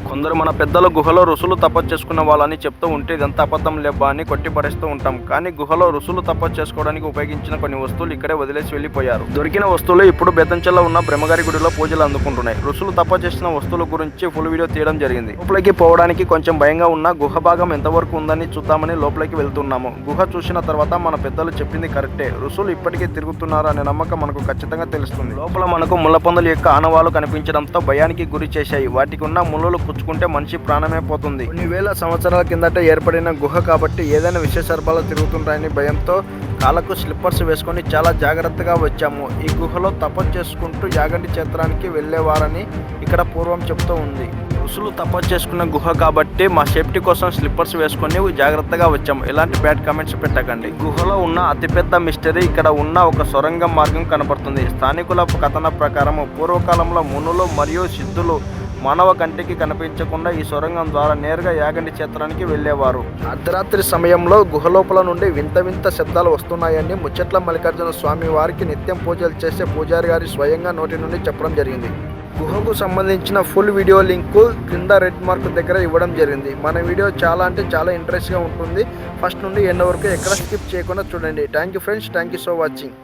కొందరు మన పెద్దలు గుహలో ఋషులు తపస్సు చేసుకున్న వాళ్ళని చెప్తూ ఉంటే ఇదంతా అబద్ధం లేబ్బా అని కొట్టిపడేస్తూ ఉంటాం. కానీ గుహలో ఋషులు తపస్సు చేసుకోవడానికి ఉపయోగించిన కొన్ని వస్తువులు ఇక్కడే వదిలేసి వెళ్ళిపోయారు. దొరికిన వస్తువులు ఇప్పుడు బెతంచెల్లో ఉన్న బ్రహ్మగారి గుడిలో పూజలు అందుకుంటున్నాయి. ఋషులు తపస్సు చేసిన వస్తువుల గురించి ఫుల్ వీడియో తీయడం జరిగింది. లోపలికి పోవడానికి కొంచెం భయంగా ఉన్న గుహ భాగం ఎంతవరకు ఉందని చూద్దామని లోపలికి వెళ్తున్నాము. గుహ చూసిన తర్వాత మన పెద్దలు చెప్పింది కరెక్టే. ఋషులు ఇప్పటికే తిరుగుతున్నారు అనే నమ్మకం మనకు ఖచ్చితంగా తెలుస్తుంది. లోపల మనకు ముళ్ళపందుల యొక్క ఆనవాళ్లు కనిపించడంతో భయానికి గురి చేశాయి. వాటికి ఉన్న ముళ్ళలు పుచ్చుకుంటే మనిషి ప్రాణమే పోతుంది. కొన్ని వేల సంవత్సరాల కిందట ఏర్పడిన గుహ కాబట్టి ఏదైనా విష సర్పాలు తిరుగుతుంటాయని భయంతో కాళ్ళకు స్లిప్పర్స్ వేసుకొని చాలా జాగ్రత్తగా వచ్చాము. ఈ గుహలో తపస్సు చేసుకుంటూ యాగంటి క్షేత్రానికి వెళ్ళేవారని ఇక్కడ పూర్వం చెప్తూ ఉంది. ఋషులు తపస్సు చేసుకున్న గుహ కాబట్టి మా సేఫ్టీ కోసం స్లిప్పర్స్ వేసుకొని జాగ్రత్తగా వచ్చాము. ఎలాంటి బ్యాడ్ కామెంట్స్ పెట్టకండి. గుహలో ఉన్న అతిపెద్ద మిస్టరీ ఇక్కడ ఉన్న ఒక సొరంగం మార్గం కనపడుతుంది. స్థానికుల కథన ప్రకారం పూర్వకాలంలో మునులు మరియు సిద్ధులు మానవ కంటికి కనిపించకుండా ఈ సొరంగం ద్వారా నేరుగా యాగంటి క్షేత్రానికి వెళ్ళేవారు. అర్ధరాత్రి సమయంలో గుహలోపల నుండి వింత వింత శబ్దాలు వస్తున్నాయని ముచ్చట్ల మల్లికార్జున స్వామి వారికి నిత్యం పూజలు చేసే పూజారి గారి స్వయంగా నోటి నుండి చెప్పడం జరిగింది. గుహకు సంబంధించిన ఫుల్ వీడియో లింకు కింద రెడ్ మార్క్ దగ్గర ఇవ్వడం జరిగింది. మన వీడియో చాలా అంటే చాలా ఇంట్రెస్ట్గా ఉంటుంది. ఫస్ట్ నుండి ఎండ్ వరకు ఎక్కడ స్కిప్ చేయకుండా చూడండి. Thank you friends, thank you so watching.